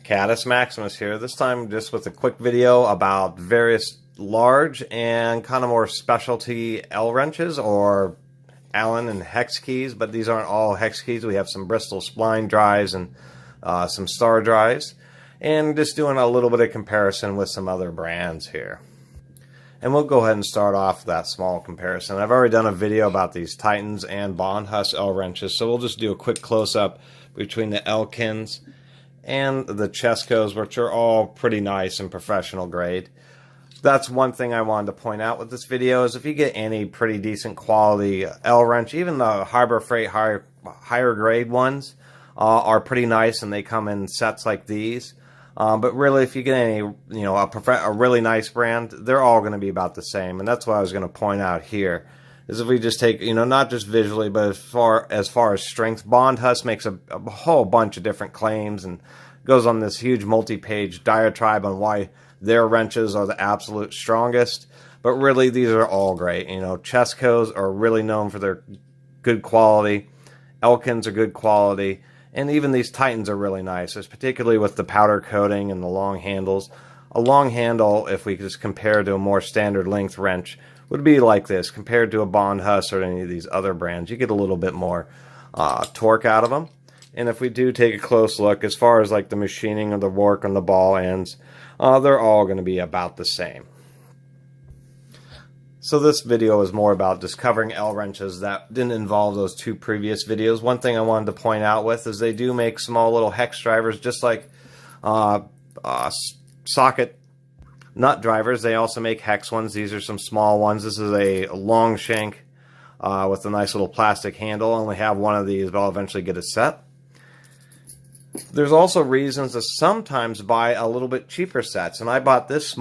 Caddis Maximus here, this time just with a quick video about various large and kind of more specialty L wrenches or Allen and hex keys, but these aren't all hex keys. We have some Bristol spline drives and some star drives, and just doing a little bit of comparison with some other brands here. And we'll go ahead and start off with that small comparison. I've already done a video about these Titans and Bondhuss L wrenches, so we'll just do a quick close-up between the Elkins and the Chescos, which are all pretty nice and professional grade. That's one thing I wanted to point out with this video, is if you get any pretty decent quality L wrench, even the Harbor Freight higher grade ones are pretty nice, and they come in sets like these. But really, if you get any, a really nice brand, they're all going to be about the same. And that's what I was going to point out here, is if we just take, not just visually, but as far as strength, Bondhuss makes a whole bunch of different claims and goes on this huge multi-page diatribe on why their wrenches are the absolute strongest. But really, these are all great. Chescos are really known for their good quality. Elkins are good quality. And even these Titans are really nice, particularly with the powder coating and the long handles. A long handle, if we just compare to a more standard length wrench, would be like this. Compared to a Bondhuss or any of these other brands, you get a little bit more torque out of them. And if we do take a close look, as far as like the machining of the work on the ball ends, they're all going to be about the same. So this video is more about just covering L wrenches that didn't involve those two previous videos. One thing I wanted to point out with is they do make small little hex drivers, just like socket nut drivers. They also make hex ones. These are some small ones. This is a long shank with a nice little plastic handle. I only have one of these, but I'll eventually get a set. There's also reasons to sometimes buy a little bit cheaper sets, and I bought this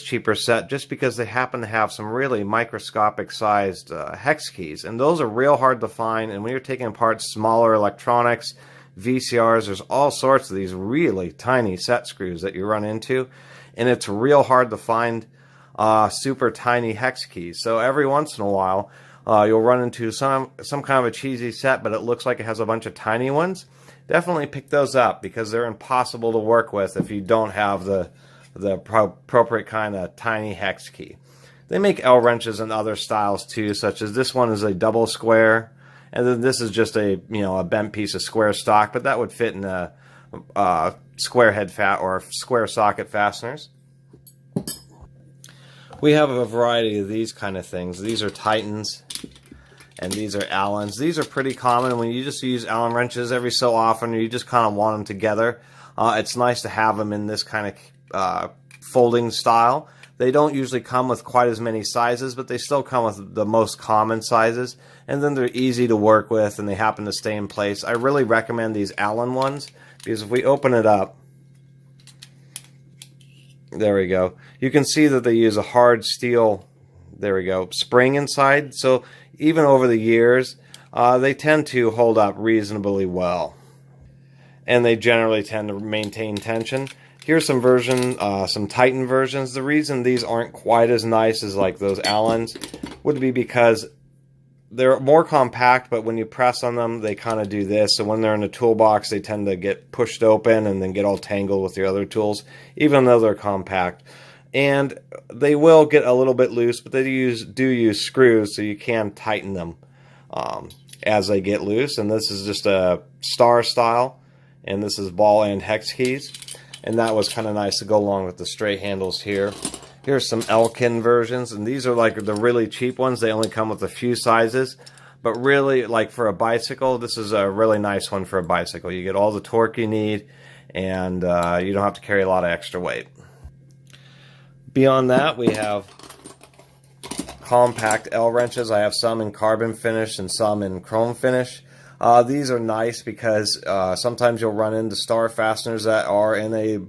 cheaper set just because they happen to have some really microscopic sized hex keys, and those are real hard to find. And when you're taking apart smaller electronics, VCRs, there's all sorts of these really tiny set screws that you run into, and it's real hard to find super tiny hex keys. So every once in a while you'll run into some kind of a cheesy set, but it looks like it has a bunch of tiny ones. Definitely pick those up, because they're impossible to work with if you don't have the appropriate kind of tiny hex key. They make L wrenches in other styles too, such as this one is a double square, and then this is just a a bent piece of square stock, but that would fit in a square head or square socket fasteners. We have a variety of these kind of things. These are Titans, and these are Allens. These are pretty common when you just use Allen wrenches every so often, or you just kind of want them together. It's nice to have them in this kind of folding style. They don't usually come with quite as many sizes, but they still come with the most common sizes. And then they're easy to work with, and they happen to stay in place. I really recommend these Allen ones, because if we open it up, there we go. You can see that they use a hard steel, there we go, spring inside. So even over the years, they tend to hold up reasonably well, and they generally tend to maintain tension. Here's some some Titan versions. The reason these aren't quite as nice as like those Allens would be because they're more compact, but when you press on them, they kind of do this. So when they're in a toolbox, they tend to get pushed open and then get all tangled with your other tools, even though they're compact. And they will get a little bit loose, but they do use screws, so you can tighten them as they get loose. And this is just a star style, and this is ball and hex keys. And that was kind of nice to go along with the straight handles here. Here's some Elkin versions, and these are like the really cheap ones. They only come with a few sizes, but really, like for a bicycle, this is a really nice one for a bicycle. You get all the torque you need, and you don't have to carry a lot of extra weight. Beyond that, we have compact L wrenches. I have some in carbon finish and some in chrome finish. These are nice because sometimes you'll run into star fasteners that are in a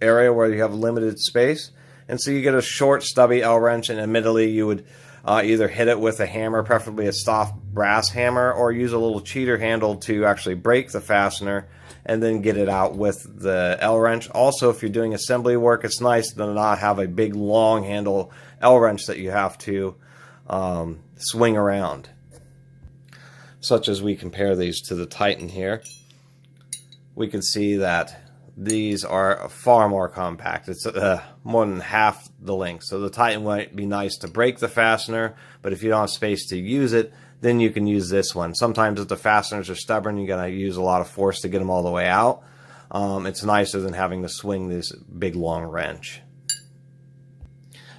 area where you have limited space, and so you get a short stubby L wrench, and admittedly you would either hit it with a hammer, preferably a soft brass hammer, or use a little cheater handle to actually break the fastener and then get it out with the L wrench. Also, if you're doing assembly work, it's nice to not have a big long handle L wrench that you have to swing around. Such as we compare these to the Titan here, we can see that these are far more compact. It's more than half the length. So the Titan might be nice to break the fastener, but if you don't have space to use it, then you can use this one. Sometimes if the fasteners are stubborn, you're going to use a lot of force to get them all the way out. It's nicer than having to swing this big long wrench.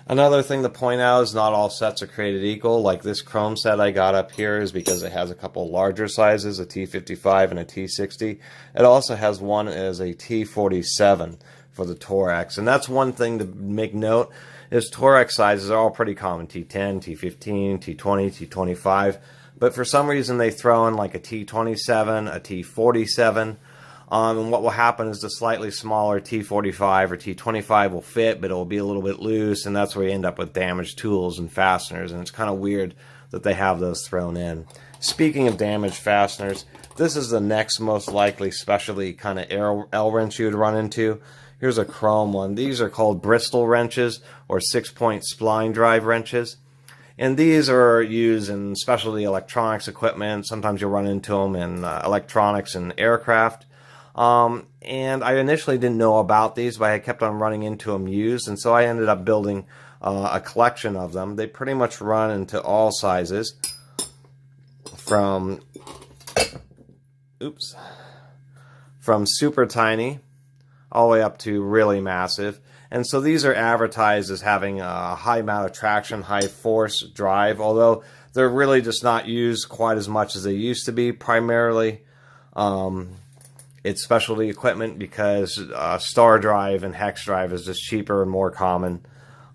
Another thing to point out is not all sets are created equal. Like this chrome set I got up here is because it has a couple larger sizes, a T55 and a T60. It also has one as a T47 for the Torex. And that's one thing to make note is Torex sizes are all pretty common. T10, T15, T20, T25. But for some reason they throw in like a T27, a T47. And what will happen is the slightly smaller T45 or T25 will fit, but it will be a little bit loose, and that's where you end up with damaged tools and fasteners, and it's kind of weird that they have those thrown in. Speaking of damaged fasteners, this is the next most likely specialty kind of L wrench you would run into. Here's a chrome one. These are called Bristol wrenches or 6-point spline drive wrenches. And these are used in specialty electronics equipment. Sometimes you'll run into them in electronics and aircraft. And I initially didn't know about these, but I kept on running into them used, and so I ended up building a collection of them. They pretty much run into all sizes, from super tiny all the way up to really massive. And so these are advertised as having a high amount of traction, high force drive, although they're really just not used quite as much as they used to be. Primarily it's specialty equipment because star drive and hex drive is just cheaper and more common,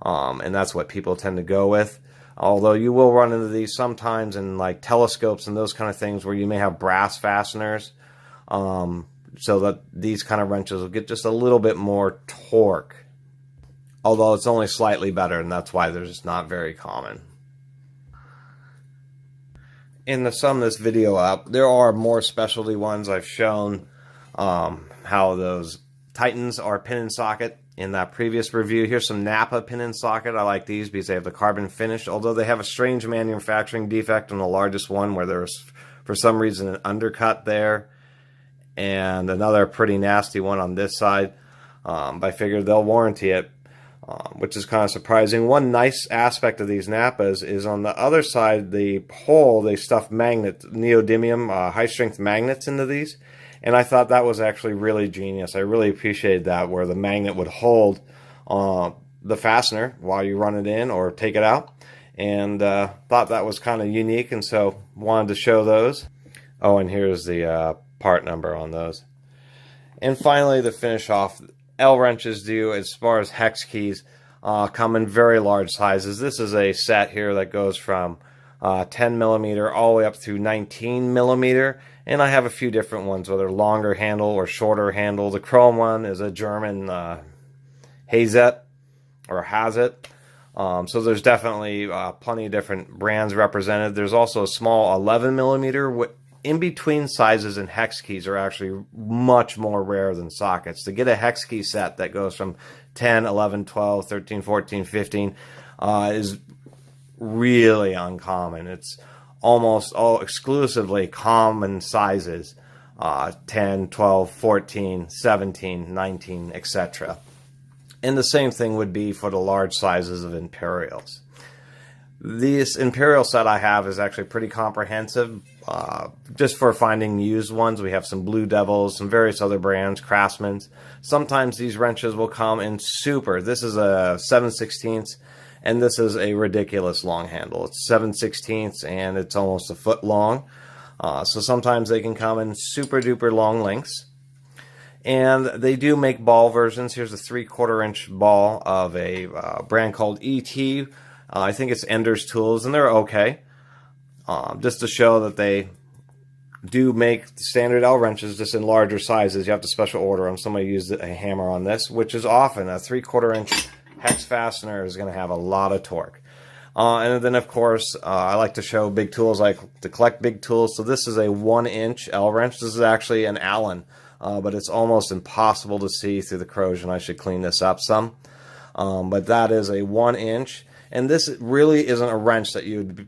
and that's what people tend to go with. Although you will run into these sometimes in like telescopes and those kind of things where you may have brass fasteners, so that these kind of wrenches will get just a little bit more torque, although it's only slightly better, and that's why they're just not very common. And to sum this video up, there are more specialty ones I've shown. How those Titans are pin and socket in that previous review. Here's some Napa Pin and Socket. I like these because they have the carbon finish, although they have a strange manufacturing defect on the largest one where there's, for some reason, an undercut there, and another pretty nasty one on this side. But I figured they'll warranty it, which is kind of surprising. One nice aspect of these Napas is on the other side, the hole, they stuff magnets, neodymium, high-strength magnets into these. And I thought that was actually really genius. I really appreciated that, where the magnet would hold the fastener while you run it in or take it out. And thought that was kind of unique, and so wanted to show those. Oh, and here's the part number on those. And finally, to finish off, L wrenches do, as far as hex keys, come in very large sizes. This is a set here that goes from 10 millimeter all the way up through 19 millimeter. And I have a few different ones, whether longer handle or shorter handle. The chrome one is a German Hazet or Hazet. So there's definitely plenty of different brands represented. There's also a small 11 millimeter. In between sizes and hex keys are actually much more rare than sockets. To get a hex key set that goes from 10, 11, 12, 13, 14, 15 is really uncommon. It's almost all exclusively common sizes, 10, 12, 14, 17, 19, etc. And the same thing would be for the large sizes of Imperials. This Imperial set I have is actually pretty comprehensive. Just for finding used ones, we have some Blue Devils, some various other brands, Craftsman's. Sometimes these wrenches will come in super. This is a 7/16, and this is a ridiculous long handle. It's 7/16 and it's almost a foot long. So sometimes they can come in super duper long lengths. And they do make ball versions. Here's a 3/4 inch ball of a brand called ET. I think it's Ender's Tools, and they're okay. Just to show that they do make standard L wrenches just in larger sizes. You have to special order them. Somebody used a hammer on this, which is often a 3/4 inch hex fastener is going to have a lot of torque. And then, of course, I like to show big tools. I like to collect big tools. So this is a 1-inch L wrench. This is actually an Allen, but it's almost impossible to see through the corrosion. I should clean this up some. But that is a 1-inch. And this really isn't a wrench that you'd...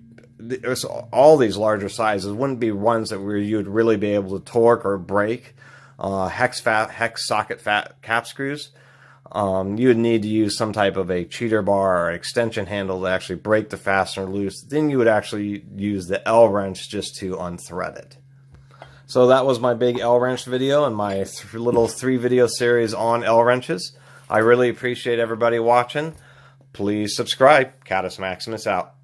All these larger sizes wouldn't be ones that you'd really be able to torque or break. hex socket cap screws, you would need to use some type of a cheater bar or extension handle to actually break the fastener loose. Then you would actually use the L wrench just to unthread it. So that was my big L wrench video and my little 3-video series on L wrenches. I really appreciate everybody watching. Please subscribe. Catus Maximus out.